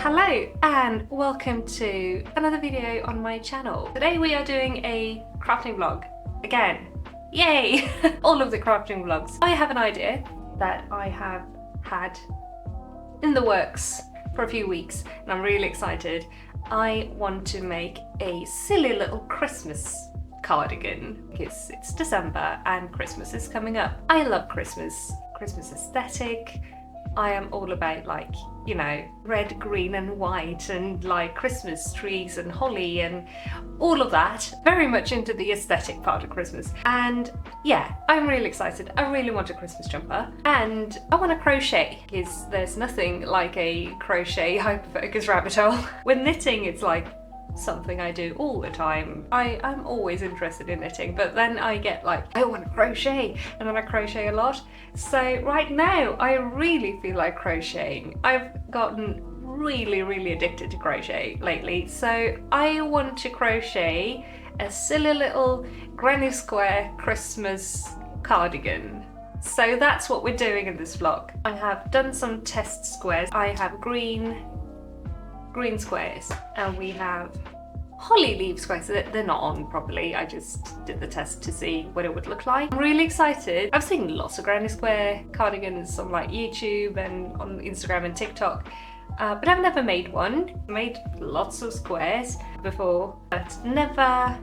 Hello and welcome to another video on my channel. Today we are doing a crafting vlog again. Yay! All of the crafting vlogs. I have an idea that I have had in the works for a few weeks and I'm really excited. I want to make a silly little Christmas cardigan because it's December and Christmas is coming up. I love Christmas aesthetic. I am all about, like, you know, red, green and white and like Christmas trees and holly and all of that. Very much into the aesthetic part of Christmas. And yeah, I'm really excited. I really want a Christmas jumper and I want to crochet because there's nothing like a crochet hyperfocus rabbit hole. With knitting, it's like something I do all the time. I'm always interested in knitting, but then I get like, I want to crochet, and then I crochet a lot. So right now I really feel like crocheting. I've gotten really addicted to crochet lately, so I want to crochet a silly little granny square Christmas cardigan. So that's what we're doing in this vlog. I have done some test squares. I have green squares and we have holly leaf squares. They're not on properly. I just did the test to see what it would look like. I'm really excited. I've seen lots of granny square cardigans on like YouTube and on Instagram and TikTok, but I've never made one. I made lots of squares before, but never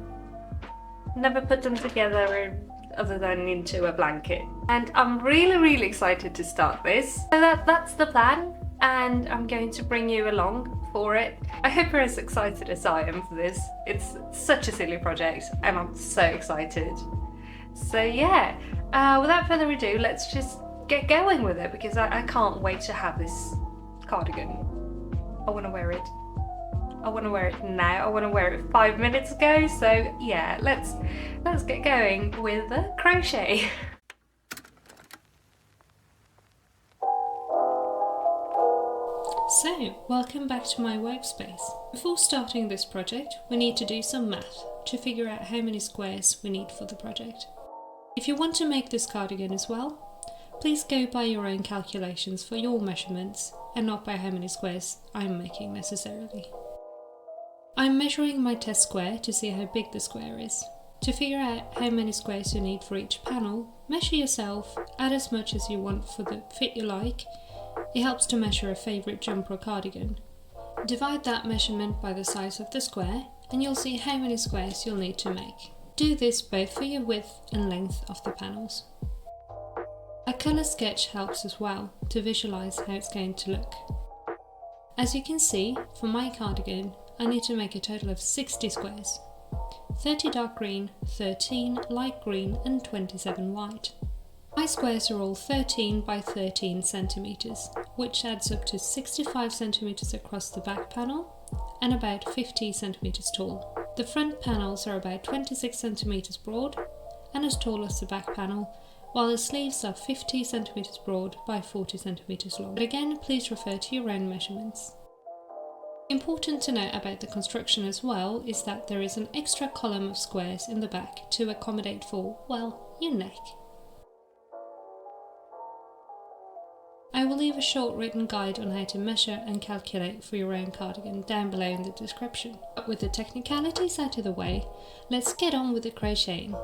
put them together other than into a blanket. And I'm really excited to start this. So that's the plan, and I'm going to bring you along for it. I hope you're as excited as I am for this. It's such a silly project and I'm so excited. So yeah, without further ado, let's just get going with it because I can't wait to have this cardigan. I want to wear it. I want to wear it now. I want to wear it 5 minutes ago. So yeah, let's get going with the crochet. So, welcome back to my workspace. Before starting this project, we need to do some math to figure out how many squares we need for the project. If you want to make this cardigan as well, please go by your own calculations for your measurements and not by how many squares I'm making necessarily. I'm measuring my test square to see how big the square is. To figure out how many squares you need for each panel, measure yourself, add as much as you want for the fit you like. It helps to measure a favourite jumper or cardigan. Divide that measurement by the size of the square and you'll see how many squares you'll need to make. Do this both for your width and length of the panels. A colour sketch helps as well to visualise how it's going to look. As you can see, for my cardigan I need to make a total of 60 squares. 30 dark green, 13 light green and 27 white. My squares are all 13 by 13 centimeters, which adds up to 65 centimeters across the back panel and about 50 centimeters tall. The front panels are about 26 centimeters broad and as tall as the back panel, while the sleeves are 50 centimeters broad by 40 centimeters long. But again, please refer to your own measurements. Important to note about the construction as well is that there is an extra column of squares in the back to accommodate for, well, your neck. I will leave a short written guide on how to measure and calculate for your own cardigan down below in the description. But with the technicalities out of the way, let's get on with the crocheting.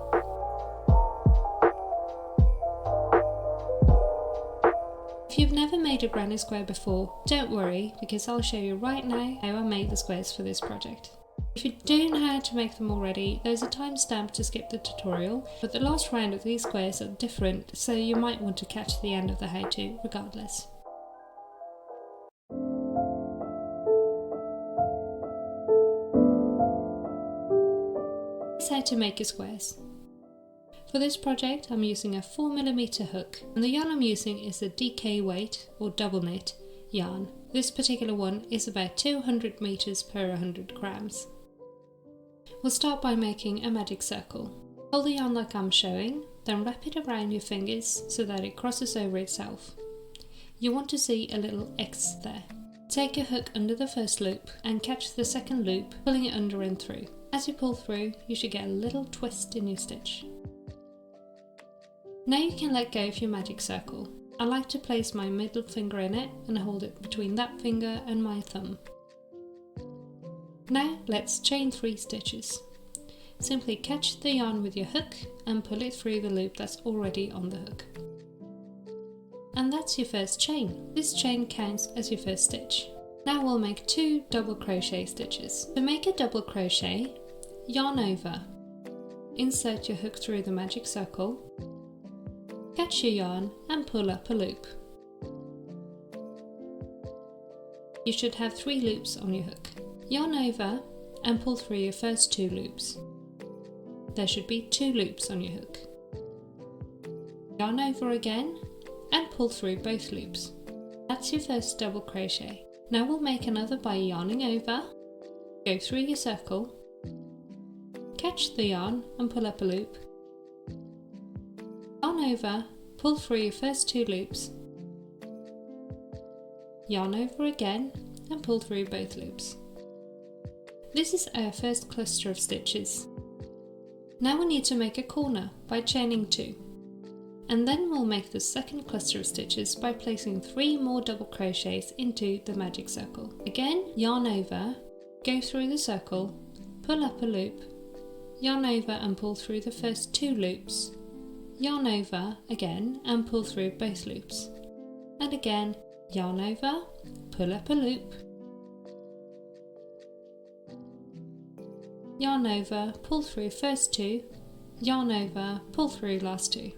If you've never made a granny square before, don't worry because I'll show you right now how I made the squares for this project. If you do know how to make them already, there's a timestamp to skip the tutorial, but the last round of these squares are different, so you might want to catch the end of the how-to regardless. Here's how to make your squares. For this project I'm using a 4mm hook, and the yarn I'm using is a DK weight or double knit yarn. This particular one is about 200 meters per 100 grams. We'll start by making a magic circle. Hold the yarn like I'm showing, then wrap it around your fingers so that it crosses over itself. You want to see a little X there. Take your hook under the first loop and catch the second loop, pulling it under and through. As you pull through, you should get a little twist in your stitch. Now you can let go of your magic circle. I like to place my middle finger in it and hold it between that finger and my thumb. Now let's chain 3 stitches. Simply catch the yarn with your hook and pull it through the loop that's already on the hook. And that's your first chain. This chain counts as your first stitch. Now we'll make 2 double crochet stitches. To make a double crochet, yarn over, insert your hook through the magic circle, catch your yarn and pull up a loop. You should have 3 loops on your hook. Yarn over and pull through your first 2 loops. There should be 2 loops on your hook. Yarn over again and pull through both loops. That's your first double crochet. Now we'll make another by yarning over, go through your circle, catch the yarn and pull up a loop, yarn over, pull through your first 2 loops, yarn over again and pull through both loops. This is our first cluster of stitches. Now we need to make a corner by chaining 2. And then we'll make the second cluster of stitches by placing 3 more double crochets into the magic circle. Again, yarn over, go through the circle, pull up a loop, yarn over and pull through the first 2 loops, yarn over again and pull through both loops, and again yarn over, pull up a loop, yarn over, pull through first 2, yarn over, pull through last 2.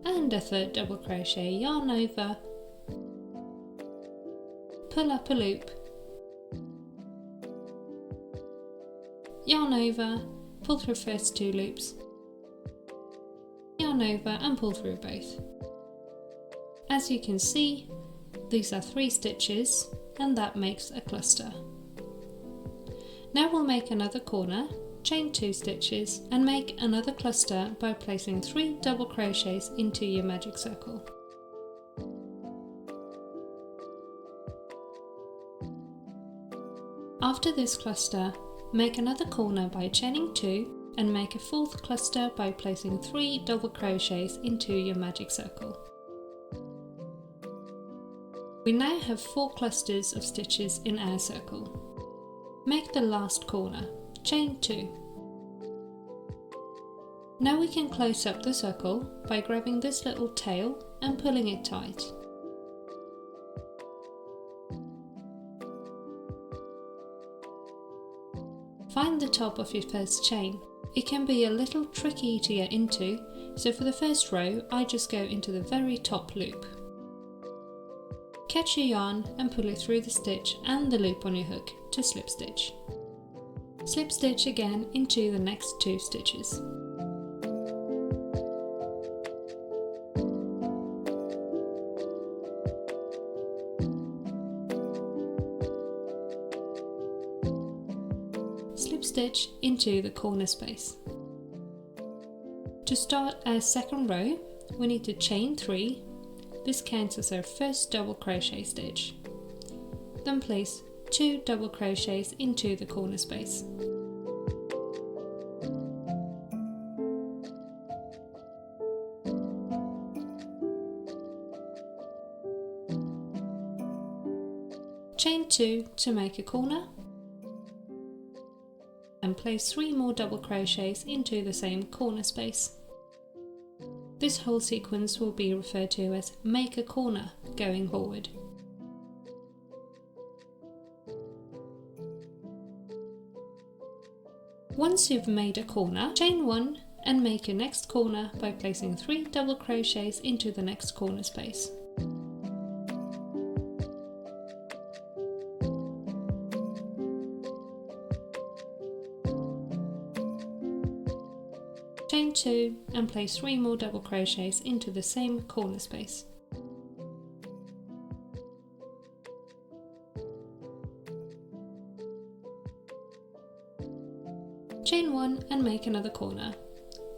And a third double crochet, yarn over, pull up a loop, yarn over, pull through first 2 loops, yarn over and pull through both. As you can see, these are 3 stitches and that makes a cluster. Now we'll make another corner, chain 2 stitches and make another cluster by placing 3 double crochets into your magic circle. After this cluster, make another corner by chaining 2 and make a 4th cluster by placing 3 double crochets into your magic circle. We now have 4 clusters of stitches in our circle. Make the last corner, chain 2. Now we can close up the circle by grabbing this little tail and pulling it tight. Find the top of your first chain. It can be a little tricky to get into, so for the first row I just go into the very top loop. Catch your yarn and pull it through the stitch and the loop on your hook to slip stitch. Slip stitch again into the next 2 stitches. Slip stitch into the corner space. To start our second row, we need to chain 3. This counts as our first double crochet stitch. Then place 2 double crochets into the corner space. Chain 2 to make a corner and place 3 more double crochets into the same corner space. This whole sequence will be referred to as make a corner going forward. Once you've made a corner, chain 1 and make your next corner by placing 3 double crochets into the next corner space. Chain 2 and place 3 more double crochets into the same corner space. Chain 1 and make another corner.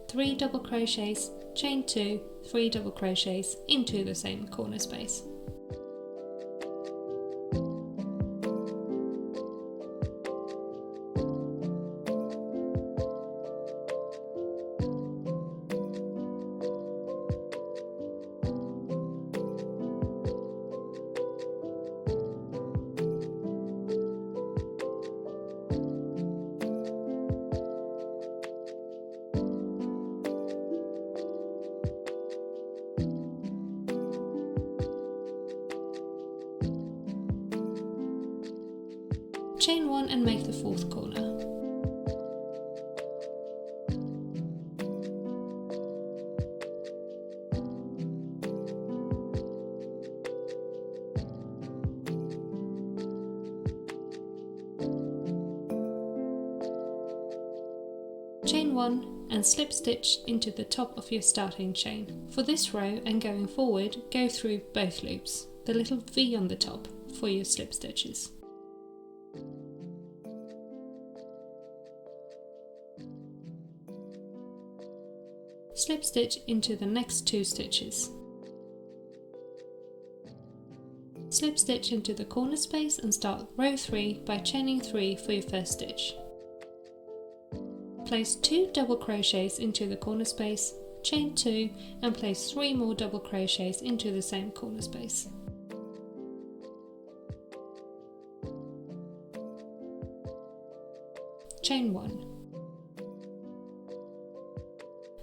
3 double crochets, chain 2, 3 double crochets into the same corner space. Chain 1 and make the fourth corner. Chain 1 and slip stitch into the top of your starting chain. For this row and going forward, go through both loops, the little V on the top for your slip stitches. Slip stitch into the next 2 stitches. Slip stitch into the corner space and start row 3 by chaining 3 for your first stitch. Place 2 double crochets into the corner space, chain 2 and place 3 more double crochets into the same corner space. Chain 1.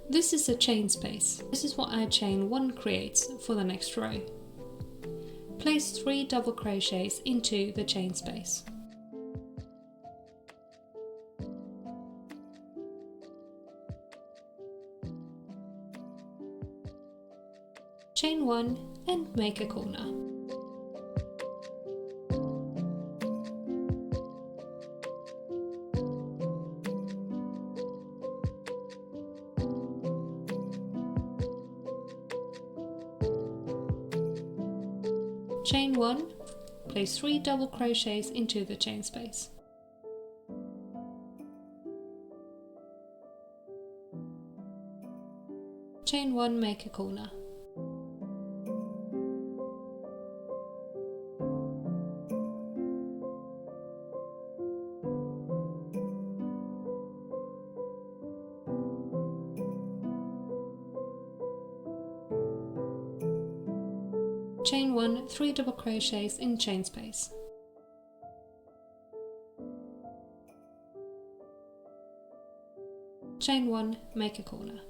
This is a chain space. This is what our chain 1 creates for the next row. Place 3 double crochets into the chain space. Chain 1 and make a corner. Chain 1, place 3 double crochets into the chain space. Chain 1, make a corner. Chain 1, 3 double crochets in chain space. Chain 1, make a corner.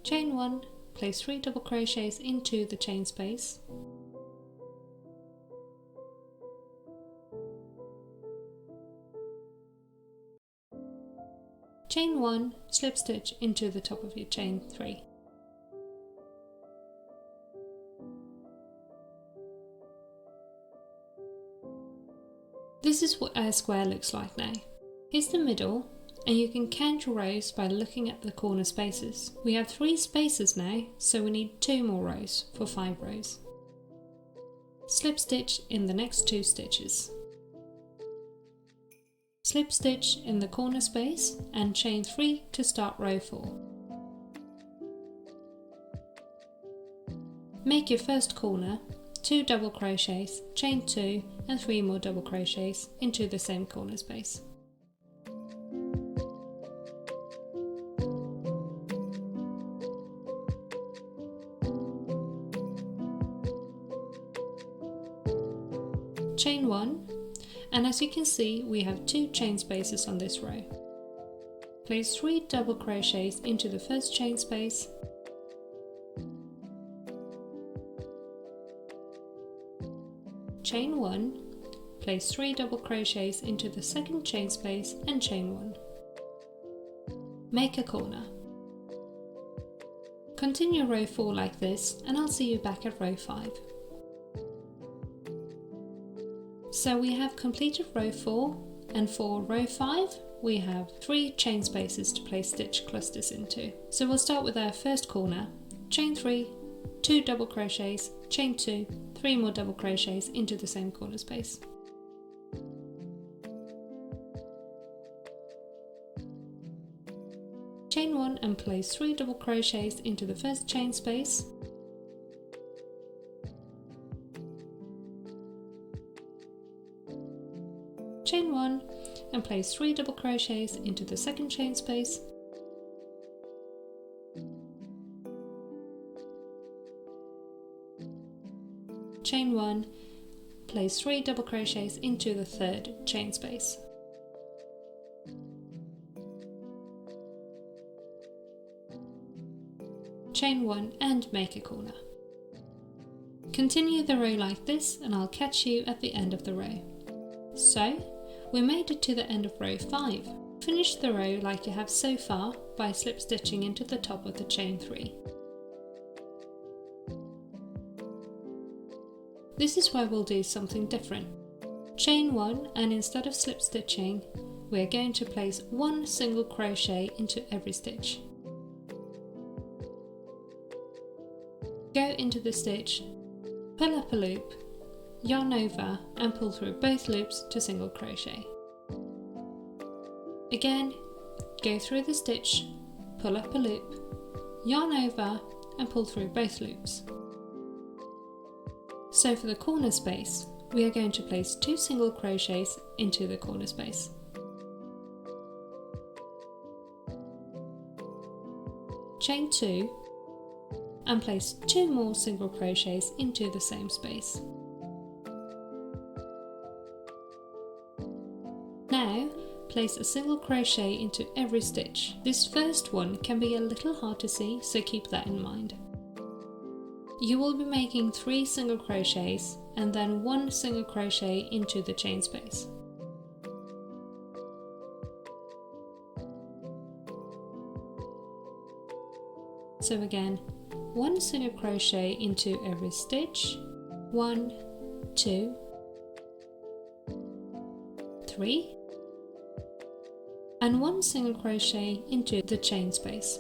Chain 1, place 3 double crochets into the chain space. Chain 1, slip stitch into the top of your chain 3. This is what our square looks like now. Here's the middle, and you can count your rows by looking at the corner spaces. We have 3 spaces now, so we need 2 more rows for 5 rows. Slip stitch in the next 2 stitches. Slip stitch in the corner space and chain 3 to start row 4. Make your first corner, 2 double crochets, chain 2 and 3 more double crochets into the same corner space. Chain 1. And as you can see, we have 2 chain spaces on this row. Place 3 double crochets into the first chain space. Chain 1, place 3 double crochets into the second chain space and chain 1. Make a corner. Continue row 4 like this and I'll see you back at row 5. So we have completed row 4, and for row 5 we have 3 chain spaces to place stitch clusters into. So we'll start with our first corner, chain 3, 2 double crochets, chain 2, 3 more double crochets into the same corner space. Chain 1 and place 3 double crochets into the first chain space. Chain 1 and place 3 double crochets into the second chain space. Chain 1, place 3 double crochets into the third chain space. chain 1 and make a corner. Continue the row like this and I'll catch you at the end of the row. So, we made it to the end of row 5. Finish the row like you have so far by slip stitching into the top of the chain 3. This is where we'll do something different. Chain 1, and instead of slip stitching, we are going to place 1 single crochet into every stitch. Go into the stitch, pull up a loop, yarn over and pull through both loops to single crochet. Again, go through the stitch, pull up a loop, yarn over and pull through both loops. So for the corner space, we are going to place 2 single crochets into the corner space. Chain 2 and place 2 more single crochets into the same space. Now place a single crochet into every stitch. This first one can be a little hard to see, so keep that in mind. You will be making 3 single crochets and then 1 single crochet into the chain space. So again, 1 single crochet into every stitch, 1, 2, 3, and 1 single crochet into the chain space.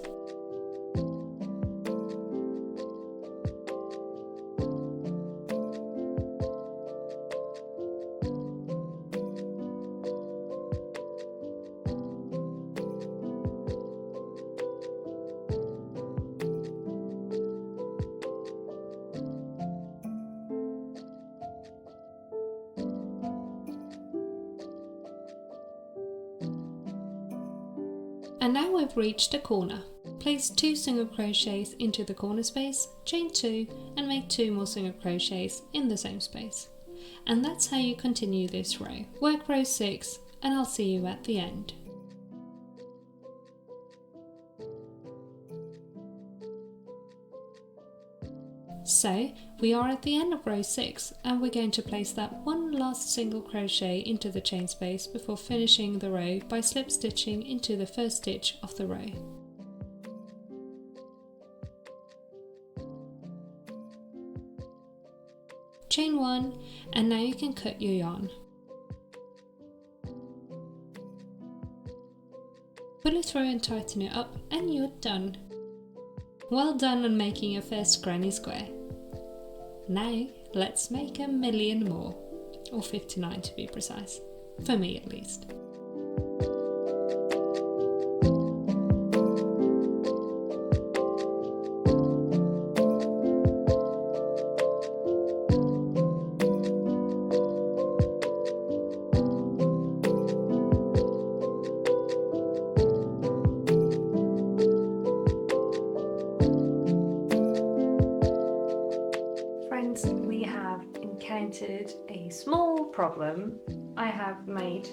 And now we've reached a corner. Place 2 single crochets into the corner space, chain 2 and make 2 more single crochets in the same space. And that's how you continue this row. Work row 6 and I'll see you at the end. So we are at the end of row 6 and we're going to place that one last single crochet into the chain space before finishing the row by slip stitching into the first stitch of the row. Chain 1 and now you can cut your yarn. Pull it through and tighten it up and you're done. Well done on making your first granny square. Now let's make a million more, or 59 to be precise, for me at least. We have encountered a small problem. I have made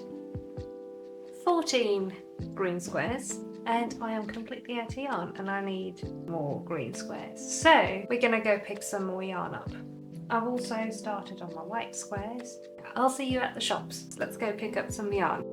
14 green squares and I am completely out of yarn and I need more green squares. So we're gonna go pick some more yarn up. I've also started on my white squares. I'll see you at the shops. Let's go pick up some yarn.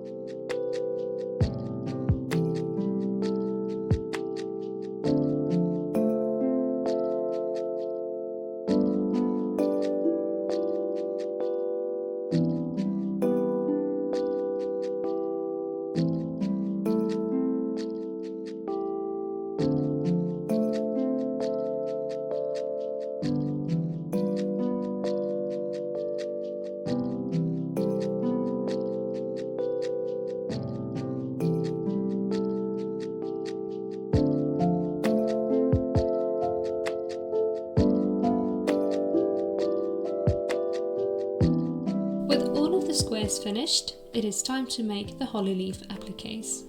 Squares finished, it is time to make the holly leaf appliques.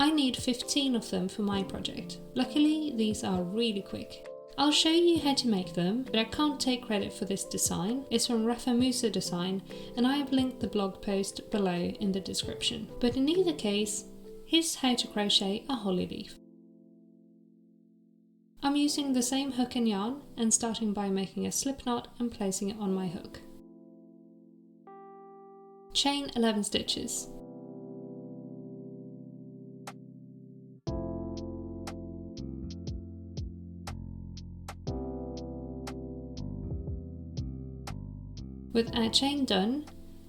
I need 15 of them for my project. Luckily, these are really quick. I'll show you how to make them, but I can't take credit for this design. It's from Rafa Musa Design, and I have linked the blog post below in the description. But in either case, here's how to crochet a holly leaf. I'm using the same hook and yarn and starting by making a slip knot and placing it on my hook. Chain 11 stitches. With our chain done,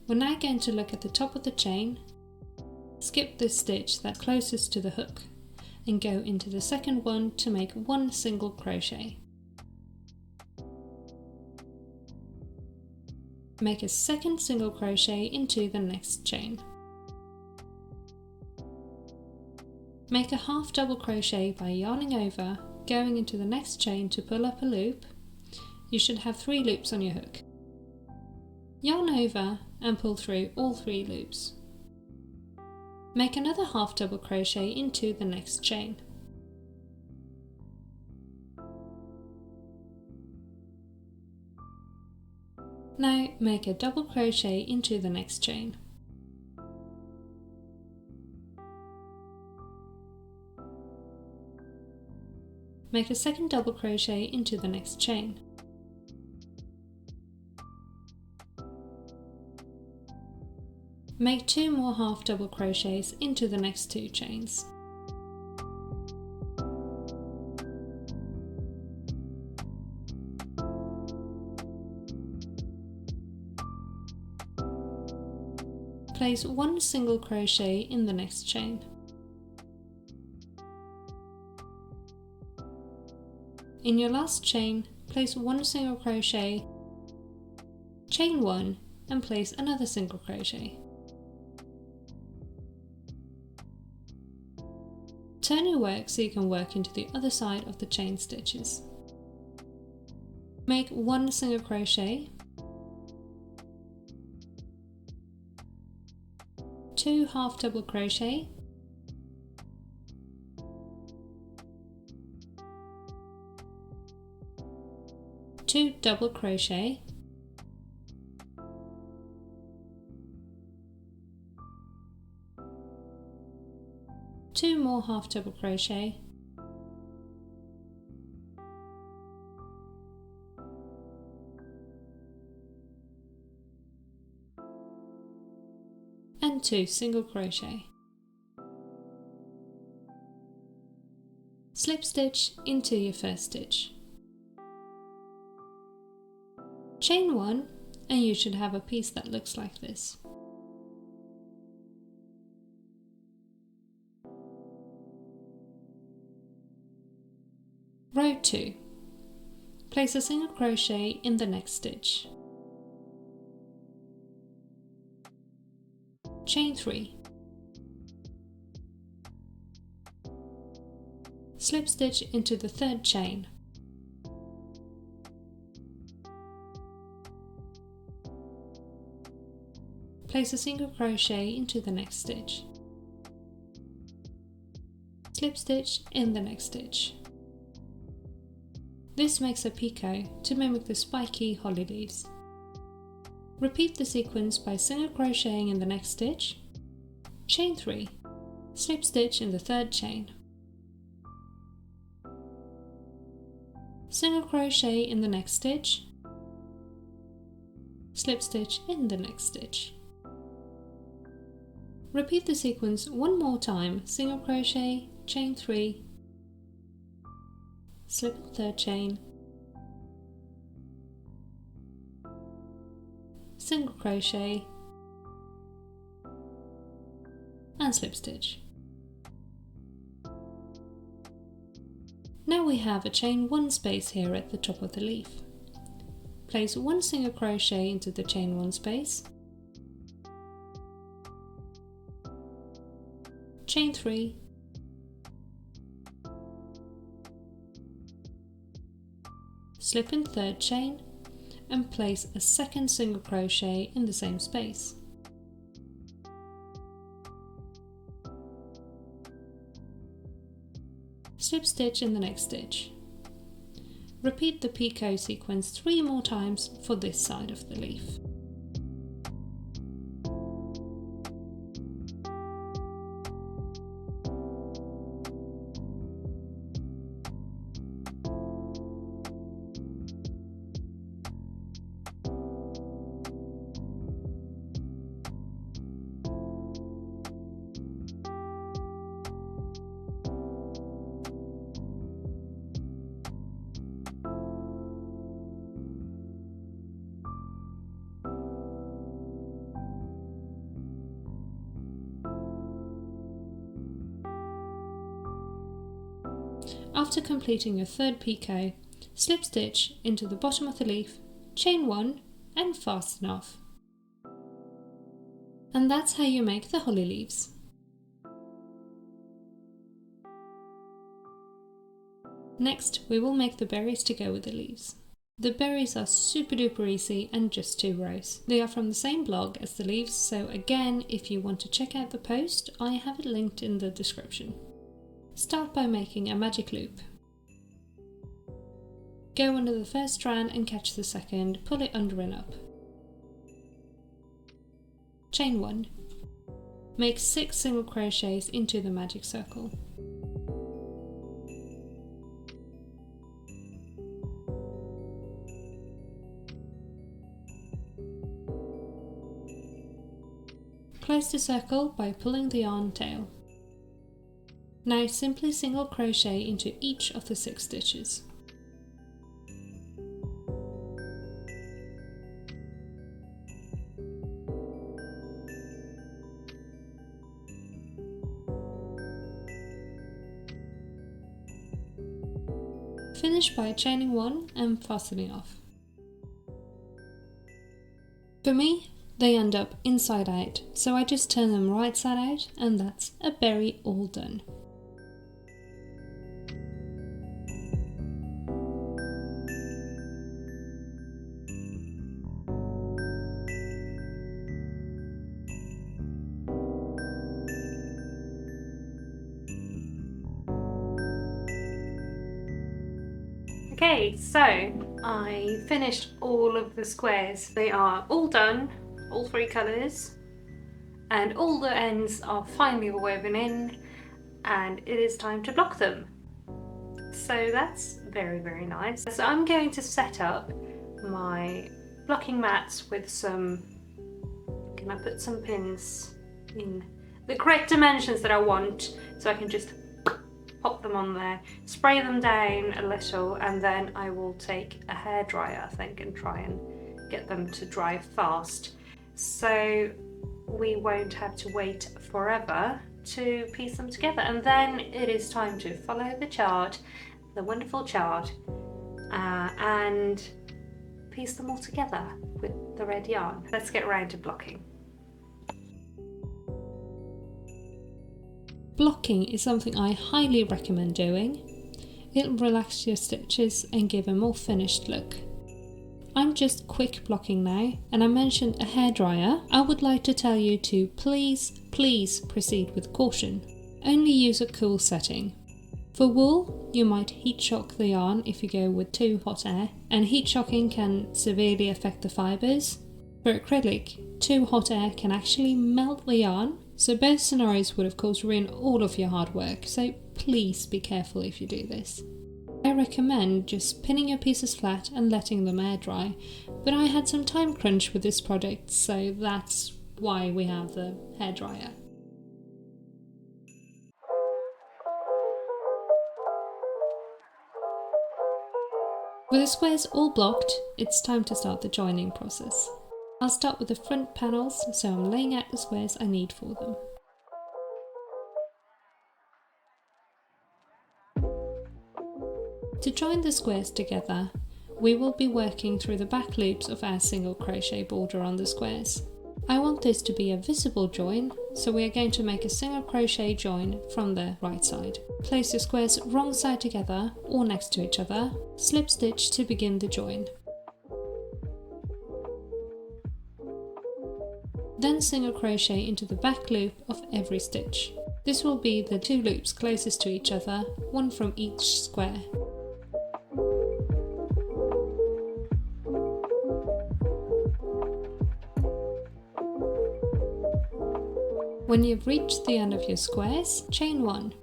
we're now going to look at the top of the chain, skip the stitch that's closest to the hook, and go into the second one to make one single crochet. Make a second single crochet into the next chain. Make a half double crochet by yarning over, going into the next chain to pull up a loop. You should have 3 loops on your hook. Yarn over and pull through all 3 loops. Make another half double crochet into the next chain. Now make a double crochet into the next chain. Make a second double crochet into the next chain. Make 2 more half double crochets into the next 2 chains. Place 1 single crochet in the next chain. In your last chain, place 1 single crochet, chain 1 and place another single crochet. Turn your work so you can work into the other side of the chain stitches. Make 1 single crochet, 2 half double crochet, two double crochet, two more half double crochet, and 2 single crochet. Slip stitch into your first stitch. Chain 1 and you should have a piece that looks like this. Row 2. Place a single crochet in the next stitch. Chain 3. Slip stitch into the third chain. Place a single crochet into the next stitch. Slip stitch in the next stitch. This makes a picot to mimic the spiky holly leaves. Repeat the sequence by single crocheting in the next stitch, chain 3, slip stitch in the third chain, single crochet in the next stitch, slip stitch in the next stitch. Repeat the sequence one more time, single crochet, chain 3, slip in third chain, single crochet and slip stitch. Now we have a chain 1 space here at the top of the leaf. Place 1 single crochet into the chain 1 space, chain 3, slip in third chain and place a second single crochet in the same space. Slip stitch in the next stitch. Repeat the picot sequence 3 more times for this side of the leaf. After completing your third picot, slip stitch into the bottom of the leaf, chain 1 and fasten off. And that's how you make the holly leaves. Next, we will make the berries to go with the leaves. The berries are super duper easy and just 2 rows. They are from the same blog as the leaves, so again, if you want to check out the post, I have it linked in the description. Start by making a magic loop. Go under the first strand and catch the second, pull it under and up. Chain 1. Make 6 single crochets into the magic circle. Close the circle by pulling the yarn tail. Now simply single crochet into each of the 6 stitches. Finish by chaining 1 and fastening off. For me, they end up inside out, so I just turn them right side out and that's a berry all done. Okay, so I finished all of the squares. They are all done, all 3 colours, and all the ends are finally woven in, and it is time to block them. So that's very, very nice. So I'm going to set up my blocking mats with some, can I put some pins in the correct dimensions that I want, so I can just pop them on there, spray them down a little, and then I will take a hairdryer, I think, and try and get them to dry fast, so we won't have to wait forever to piece them together. And then it is time to follow the chart, the wonderful chart, and piece them all together with the red yarn. Let's get around to blocking. Blocking is something I highly recommend doing. It'll relax your stitches and give a more finished look. I'm just quick blocking now, and I mentioned a hairdryer. I would like to tell you to please proceed with caution. Only use a cool setting. For wool, you might heat shock the yarn if you go with too hot air, and heat shocking can severely affect the fibres. For acrylic, too hot air can actually melt the yarn. So both scenarios would of course ruin all of your hard work, so please be careful if you do this. I recommend just pinning your pieces flat and letting them air dry, but I had some time crunch with this project, so that's why we have the hairdryer. With the squares all blocked, it's time to start the joining process. I'll start with the front panels, so I'm laying out the squares I need for them. To join the squares together, we will be working through the back loops of our single crochet border on the squares. I want this to be a visible join, so we are going to make a single crochet join from the right side. Place your squares wrong side together or next to each other, slip stitch to begin the join. Then single crochet into the back loop of every stitch. This will be the 2 loops closest to each other, one from each square. When you've reached the end of your squares, chain 1.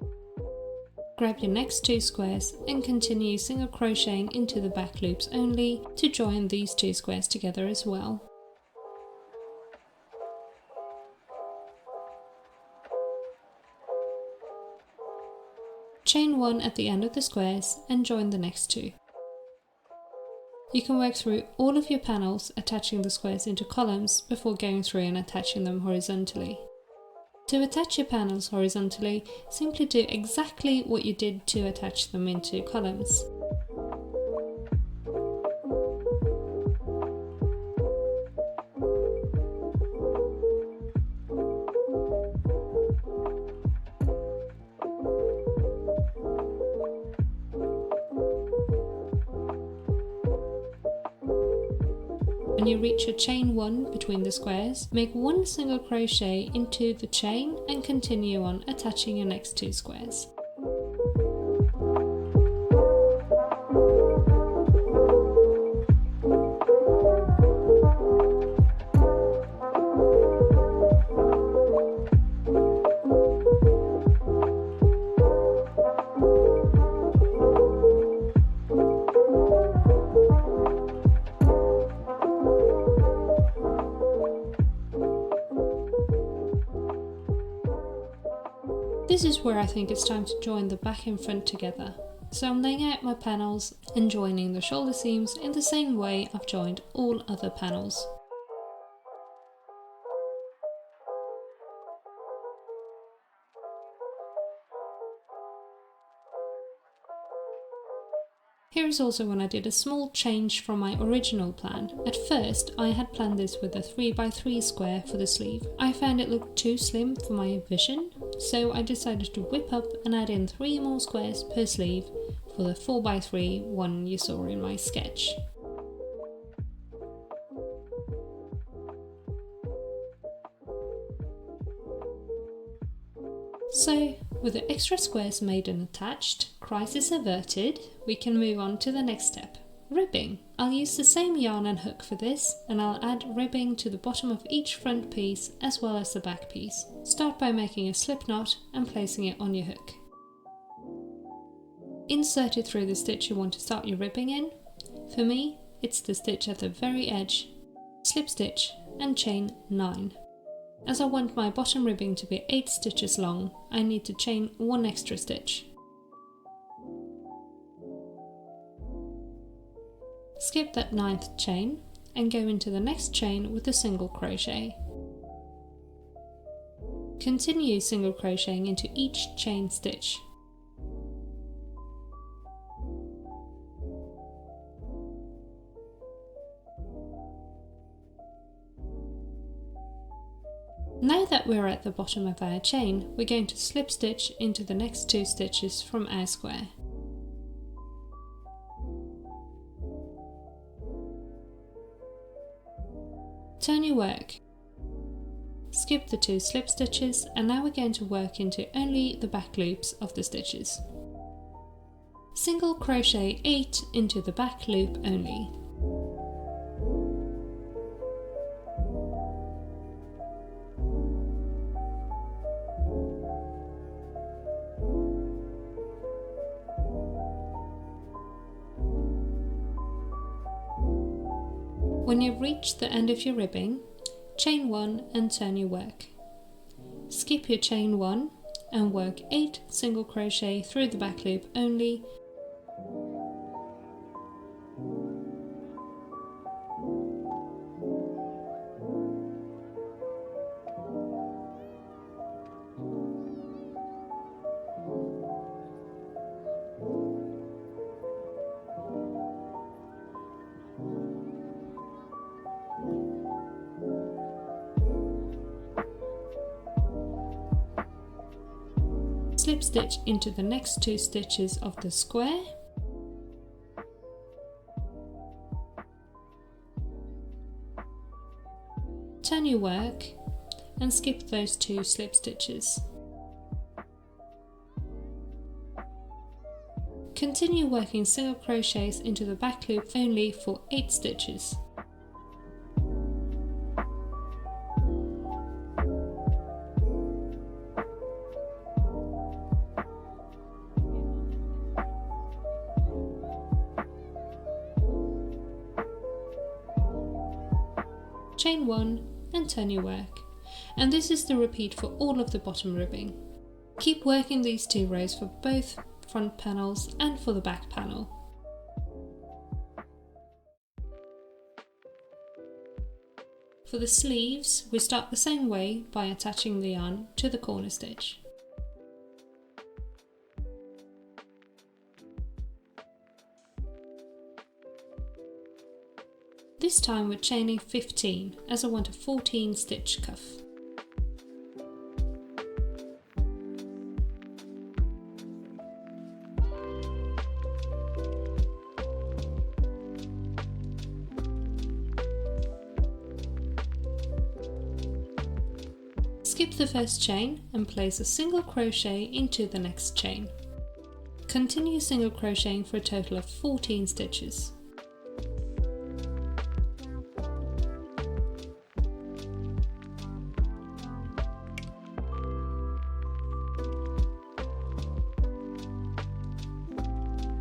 Grab your next 2 squares and continue single crocheting into the back loops only to join these 2 squares together as well. Chain 1 at the end of the squares and join the next 2. You can work through all of your panels attaching the squares into columns before going through and attaching them horizontally. To attach your panels horizontally, simply do exactly what you did to attach them into columns. When you reach your chain 1 between the squares, make 1 single crochet into the chain and continue on attaching your next 2 squares. This is where I think it's time to join the back and front together. So I'm laying out my panels and joining the shoulder seams in the same way I've joined all other panels. Here is also when I did a small change from my original plan. At first I had planned this with a 3x3 square for the sleeve. I found it looked too slim for my vision, so I decided to whip up and add in 3 more squares per sleeve for the 4x3 one you saw in my sketch. So, with the extra squares made and attached, crisis averted, we can move on to the next step, ribbing. I'll use the same yarn and hook for this, and I'll add ribbing to the bottom of each front piece as well as the back piece. Start by making a slip knot and placing it on your hook. Insert it through the stitch you want to start your ribbing in. For me, it's the stitch at the very edge. Slip stitch and chain 9. As I want my bottom ribbing to be 8 stitches long, I need to chain 1 extra stitch. Skip that 9th chain and go into the next chain with a single crochet. Continue single crocheting into each chain stitch. Now that we're at the bottom of our chain, we're going to slip stitch into the next 2 stitches from our square. Turn your work. Skip the 2 slip stitches, and now we're going to work into only the back loops of the stitches. Single crochet 8 into the back loop only. When you've reached the end of your ribbing, chain 1 and turn your work. Skip your chain 1 and work 8 single crochet through the back loop only. Slip stitch into the next 2 stitches of the square. Turn your work and skip those 2 slip stitches. Continue working single crochets into the back loop only for 8 stitches. Chain 1 and turn your work, and this is the repeat for all of the bottom ribbing. Keep working these 2 rows for both front panels and for the back panel. For the sleeves, we start the same way by attaching the yarn to the corner stitch. This time we're chaining 15 as I want a 14 stitch cuff. Skip the first chain and place a single crochet into the next chain. Continue single crocheting for a total of 14 stitches.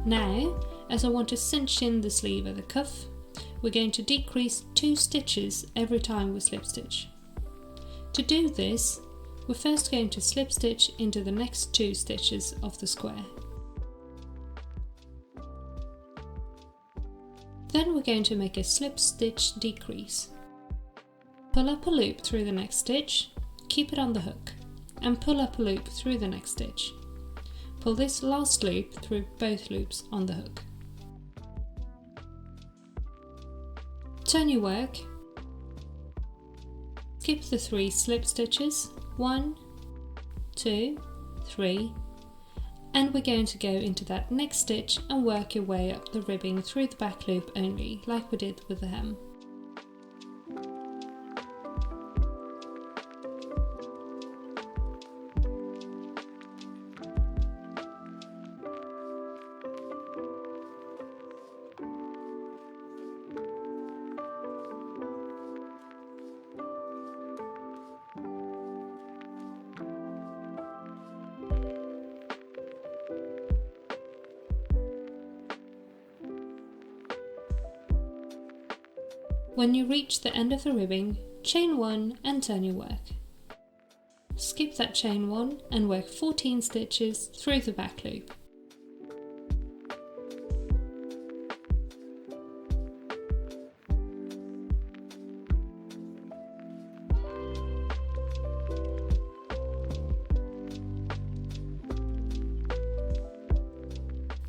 Now, as I want to cinch in the sleeve of the cuff, we're going to decrease 2 stitches every time we slip stitch. To do this, we're first going to slip stitch into the next 2 stitches of the square. Then we're going to make a slip stitch decrease. Pull up a loop through the next stitch, keep it on the hook, and pull up a loop through the next stitch. Pull this last loop through both loops on the hook. Turn your work. Skip the 3 slip stitches, 1, 2, 3, and we're going to go into that next stitch and work your way up the ribbing through the back loop only, like we did with the hem. When you reach the end of the ribbing, chain 1 and turn your work. Skip that chain 1 and work 14 stitches through the back loop.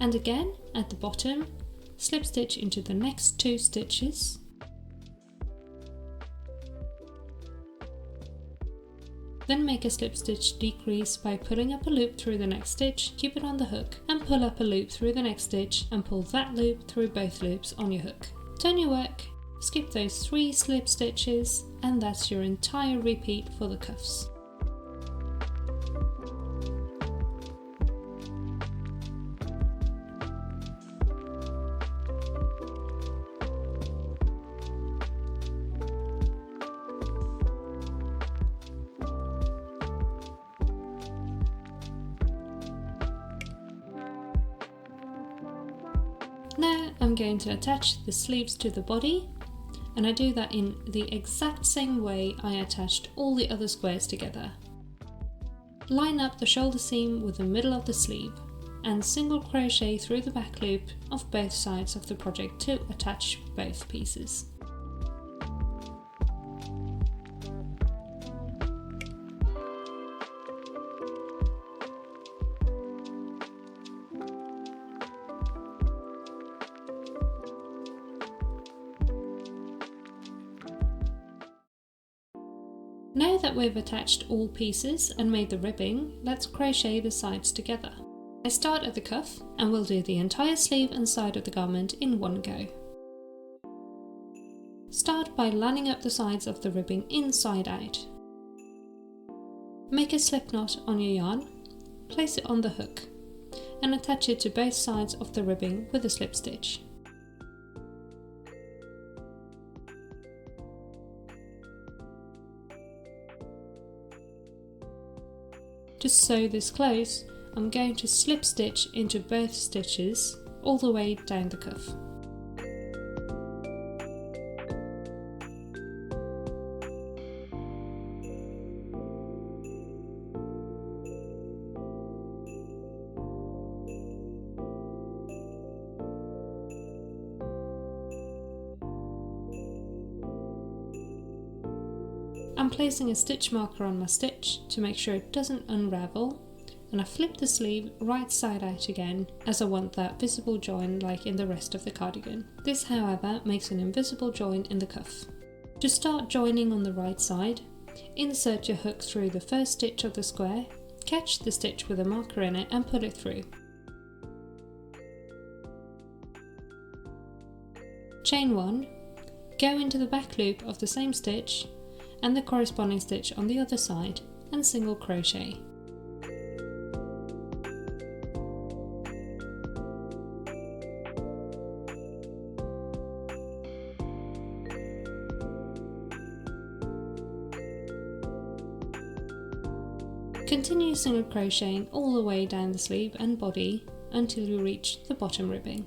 And again, at the bottom, slip stitch into the next 2 stitches. Then make a slip stitch decrease by pulling up a loop through the next stitch, keep it on the hook, and pull up a loop through the next stitch and pull that loop through both loops on your hook. Turn your work, skip those 3 slip stitches, and that's your entire repeat for the cuffs. Now I'm going to attach the sleeves to the body, and I do that in the exact same way I attached all the other squares together. Line up the shoulder seam with the middle of the sleeve and single crochet through the back loop of both sides of the project to attach both pieces. Now that we've attached all pieces and made the ribbing, let's crochet the sides together. I start at the cuff and we'll do the entire sleeve and side of the garment in one go. Start by lining up the sides of the ribbing inside out. Make a slip knot on your yarn, place it on the hook, and attach it to both sides of the ribbing with a slip stitch. To sew this close, I'm going to slip stitch into both stitches all the way down the cuff. I'm placing a stitch marker on my stitch to make sure it doesn't unravel, and I flip the sleeve right side out again as I want that visible join like in the rest of the cardigan. This, however, makes an invisible join in the cuff. To start joining on the right side, insert your hook through the first stitch of the square, catch the stitch with a marker in it and pull it through. Chain 1, go into the back loop of the same stitch and the corresponding stitch on the other side and single crochet. Continue single crocheting all the way down the sleeve and body until you reach the bottom ribbing.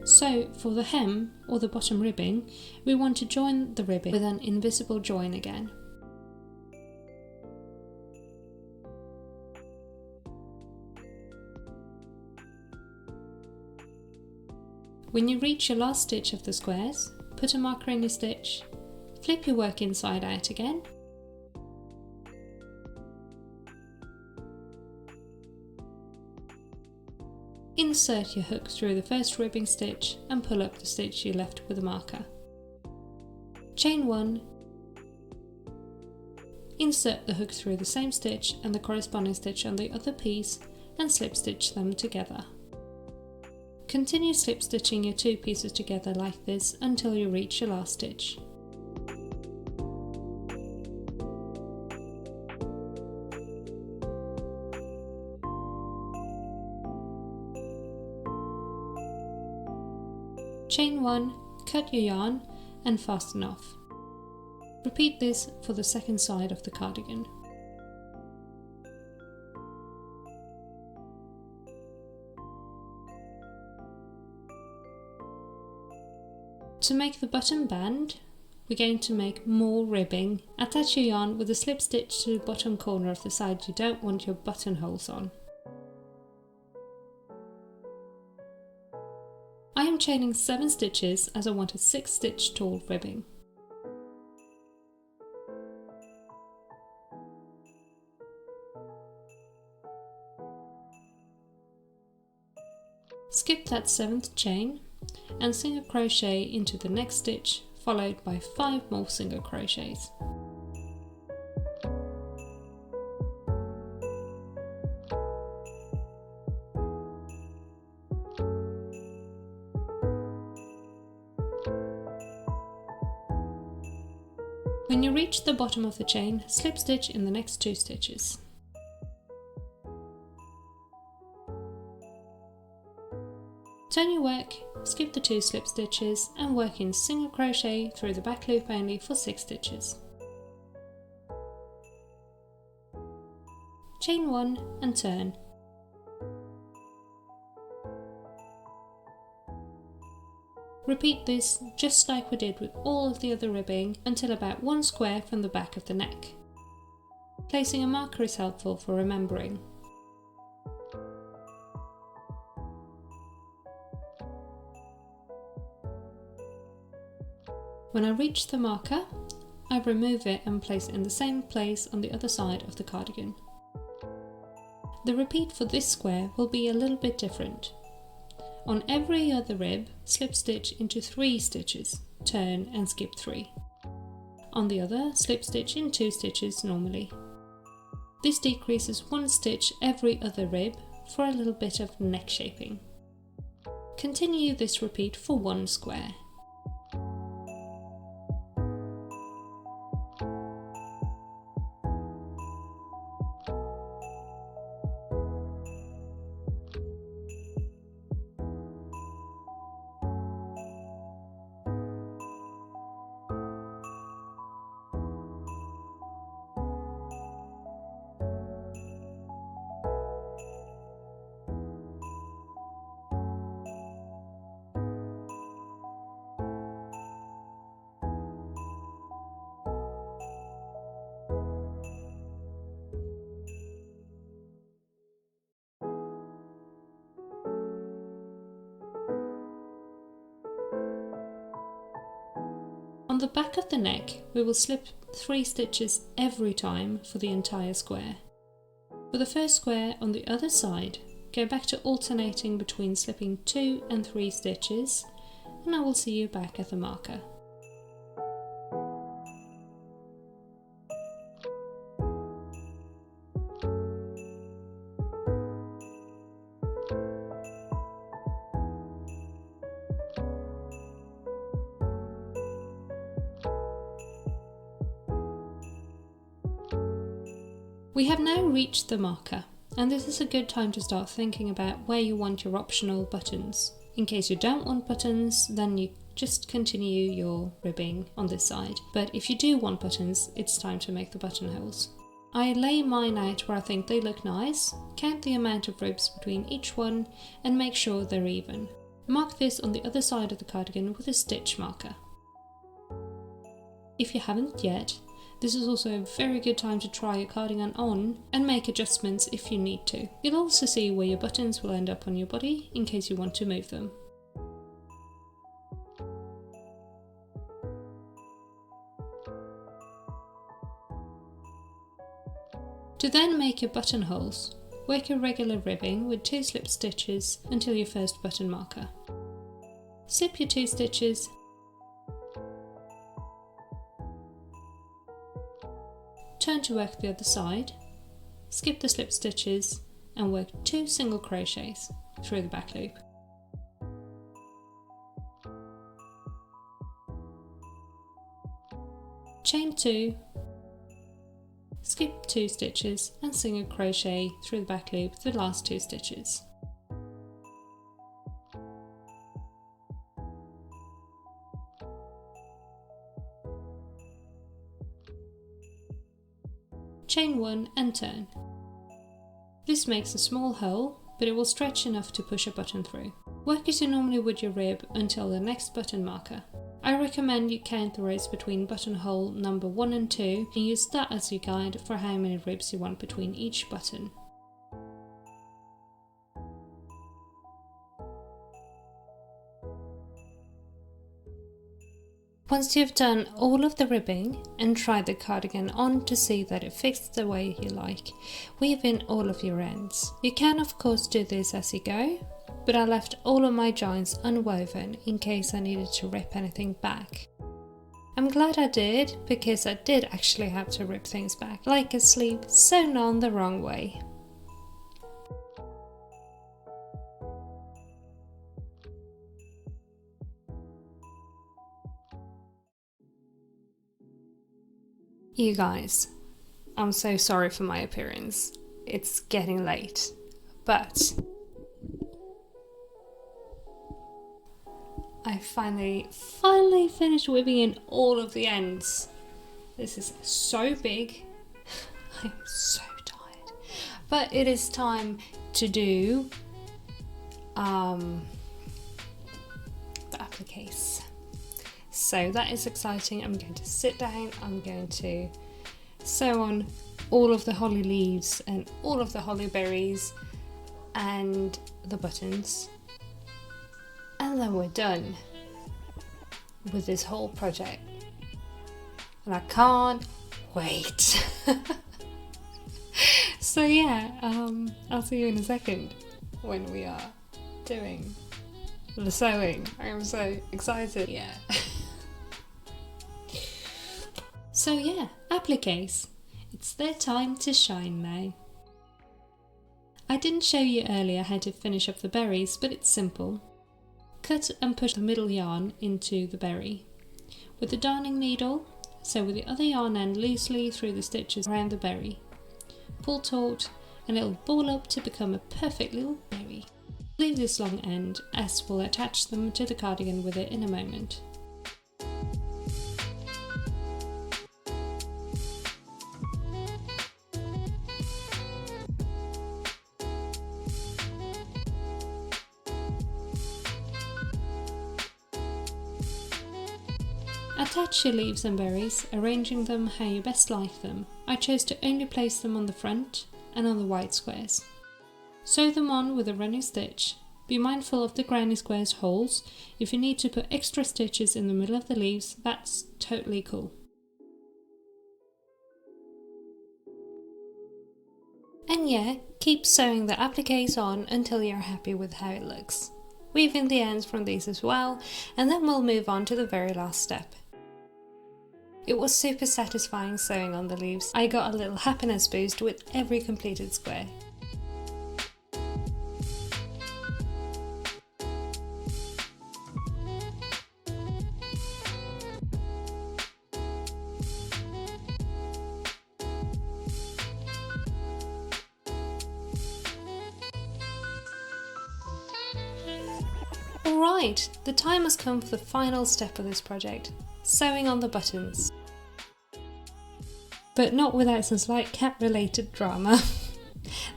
So for the hem or the bottom ribbing, we want to join the ribbing with an invisible join again. When you reach your last stitch of the squares, put a marker in your stitch, flip your work inside out again, insert your hook through the first ribbing stitch and pull up the stitch you left with a marker. Chain 1, insert the hook through the same stitch and the corresponding stitch on the other piece and slip stitch them together. Continue slip stitching your two pieces together like this until you reach your last stitch. Chain 1, cut your yarn and fasten off. Repeat this for the second side of the cardigan. To make the button band, we're going to make more ribbing. Attach your yarn with a slip stitch to the bottom corner of the side you don't want your buttonholes on. I am chaining 7 stitches as I want a 6 stitch tall ribbing. Skip that 7th chain and single crochet into the next stitch, followed by 5 more single crochets. When you reach the bottom of the chain, slip stitch in the next 2 stitches. Turn your work, skip the 2 slip stitches and work in single crochet through the back loop only for 6 stitches. Chain 1 and turn. Repeat this just like we did with all of the other ribbing until about 1 square from the back of the neck. Placing a marker is helpful for remembering. When I reach the marker, I remove it and place it in the same place on the other side of the cardigan. The repeat for this square will be a little bit different. On every other rib, slip stitch into 3 stitches, turn and skip 3. On the other, slip stitch in 2 stitches normally. This decreases 1 stitch every other rib for a little bit of neck shaping. Continue this repeat for 1 square. On the back of the neck, we will slip 3 stitches every time for the entire square. For the first square on the other side, go back to alternating between slipping 2 and 3 stitches, and I will see you back at the marker. We have now reached the marker, and this is a good time to start thinking about where you want your optional buttons. In case you don't want buttons, then you just continue your ribbing on this side. But if you do want buttons, it's time to make the buttonholes. I lay mine out where I think they look nice, count the amount of ribs between each one, and make sure they're even. Mark this on the other side of the cardigan with a stitch marker. If you haven't yet, this is also a very good time to try your cardigan on and make adjustments if you need to. You'll also see where your buttons will end up on your body in case you want to move them. To then make your buttonholes, work your regular ribbing with 2 slip stitches until your first button marker. Slip your 2 stitches, turn to work the other side, skip the slip stitches and work 2 single crochets through the back loop. Chain 2, skip 2 stitches and single crochet through the back loop the last 2 stitches. Chain 1 and turn. This makes a small hole, but it will stretch enough to push a button through. Work as you normally would your rib until the next button marker. I recommend you count the rows between buttonhole number 1 and 2 and use that as your guide for how many ribs you want between each button. Once you've done all of the ribbing and tried the cardigan on to see that it fits the way you like, weave in all of your ends. You can of course do this as you go, but I left all of my joints unwoven in case I needed to rip anything back. I'm glad I did, because I did actually have to rip things back, like a sleeve sewn on the wrong way. You guys, I'm so sorry for my appearance. It's getting late, but I finally finished weaving in all of the ends. This is so big. I'm so tired. But it is time to do the appliqués. So that is exciting. I'm going to sit down, I'm going to sew on all of the holly leaves and all of the holly berries and the buttons, and then we're done with this whole project, and I can't wait. So yeah, I'll see you in a second when we are doing the sewing. I'm so excited. Yeah. So yeah, appliques. It's their time to shine now. I didn't show you earlier how to finish up the berries, but it's simple. Cut and push the middle yarn into the berry. With the darning needle, sew with the other yarn end loosely through the stitches around the berry. Pull taut and it'll ball up to become a perfect little berry. Leave this long end, as we'll attach them to the cardigan with it in a moment. Attach your leaves and berries, arranging them how you best like them. I chose to only place them on the front and on the white squares. Sew them on with a running stitch Be mindful of the granny squares holes. If you need to put extra stitches in the middle of the leaves, that's totally cool. And yeah, keep sewing the appliques on until you're happy with how it looks. Weave in the ends from these as well, and then we'll move on to the very last step. It was super satisfying sewing on the leaves. I got a little happiness boost with every completed square. Alright, the time has come for the final step of this project, sewing on the buttons. But not without some slight cat related drama.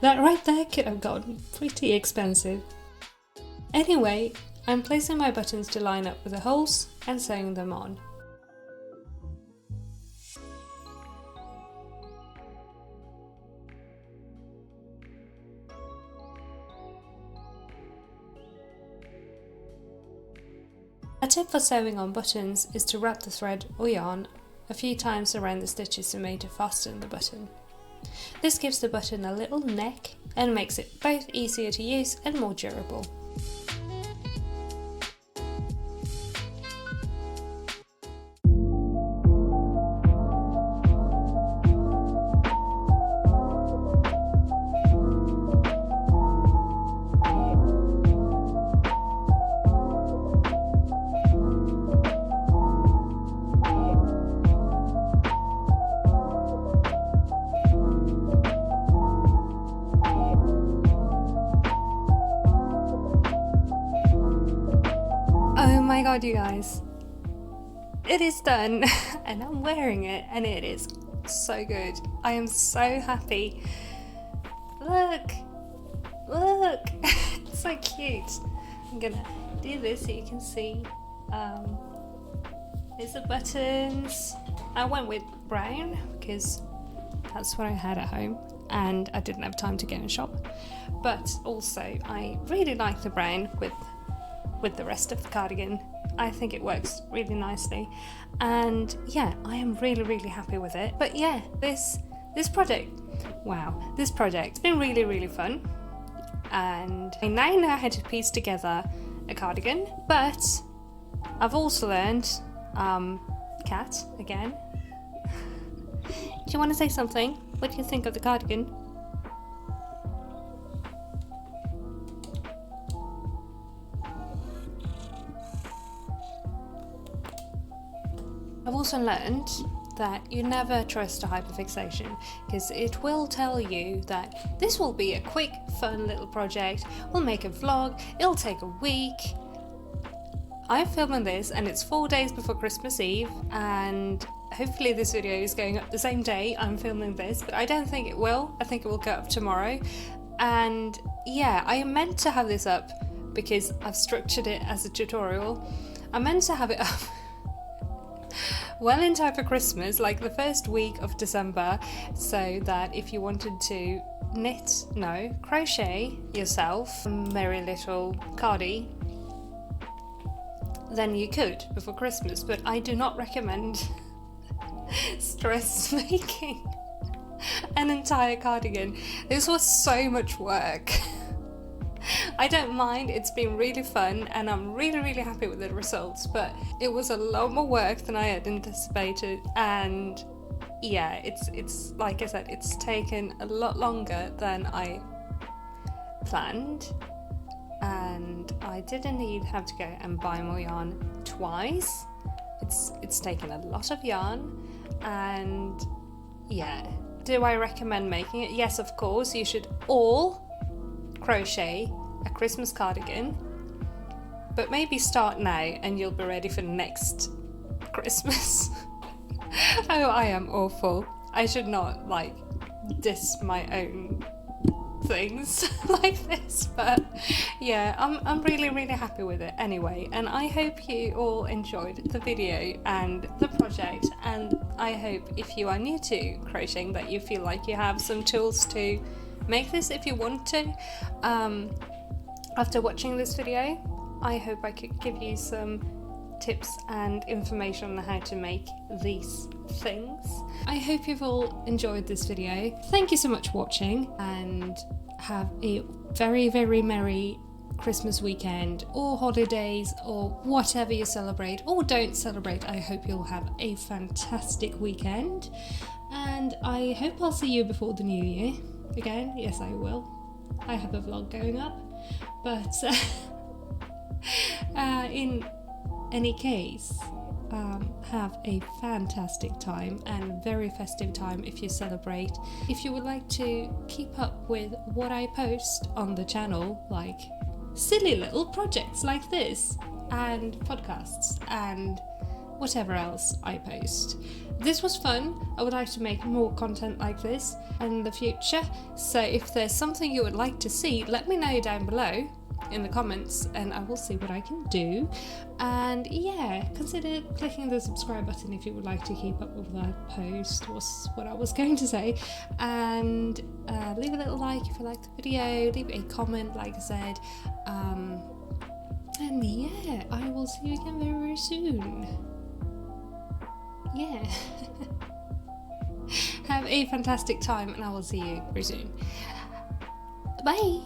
That right there could have gotten pretty expensive. Anyway, I'm placing my buttons to line up with the holes and sewing them on. A tip for sewing on buttons is to wrap the thread or yarn a few times around the stitches made to fasten the button. This gives the button a little neck and makes it both easier to use and more durable. Oh my god, you guys, it is done and I'm wearing it and it is so good. I am so happy. Look, it's so cute. I'm gonna do this so you can see. There's the buttons. I went with brown because that's what I had at home and I didn't have time to go and shop, but also I really like the brown with the rest of the cardigan. I think it works really nicely and yeah, I am really happy with it. But yeah, this project, wow, this project's been really fun and I now know how to piece together a cardigan, but I've also learned cat again. Do you want to say something? What do you think of the cardigan? I've also learned that you never trust a hyperfixation because it will tell you that this will be a quick, fun little project, we'll make a vlog, it'll take a week. I'm filming this and it's 4 days before Christmas Eve and hopefully this video is going up the same day I'm filming this, but I don't think it will. I think it will go up tomorrow. And yeah, I am meant to have this up because I've structured it as a tutorial. I'm meant to have it up well in time for Christmas, like the first week of December, so that if you wanted to crochet yourself a merry little cardi, then you could before Christmas. But I do not recommend stress making an entire cardigan. This was so much work. I don't mind, it's been really fun and I'm really happy with the results, but it was a lot more work than I had anticipated and yeah, it's like I said, it's taken a lot longer than I planned and I did indeed have to go and buy more yarn twice. It's taken a lot of yarn and yeah. Do I recommend making it? Yes, of course, you should all crochet a Christmas cardigan, but maybe start now and you'll be ready for next Christmas. Oh, I am awful. I should not like diss my own things like this, but yeah, I'm really happy with it anyway, and I hope you all enjoyed the video and the project, and I hope if you are new to crocheting that you feel like you have some tools to make this if you want to. After watching this video, I hope I could give you some tips and information on how to make these things. I hope you've all enjoyed this video. Thank you so much for watching, and have a very, very merry Christmas weekend or holidays or whatever you celebrate or don't celebrate. I hope you'll have a fantastic weekend, and I hope I'll see you before the new year again. Yes, I will. I have a vlog going up, but in any case, have a fantastic time and very festive time if you celebrate. If you would like to keep up with what I post on the channel, like silly little projects like this and podcasts and whatever else I post. This was fun. I would like to make more content like this in the future, so if there's something you would like to see, let me know down below in the comments and I will see what I can do. And yeah, consider clicking the subscribe button if you would like to keep up with that post, was what I was going to say. And leave a little like if you like the video, leave a comment like I said. And yeah, I will see you again very, very soon. Yeah. Have a fantastic time and I will see you very soon. Bye!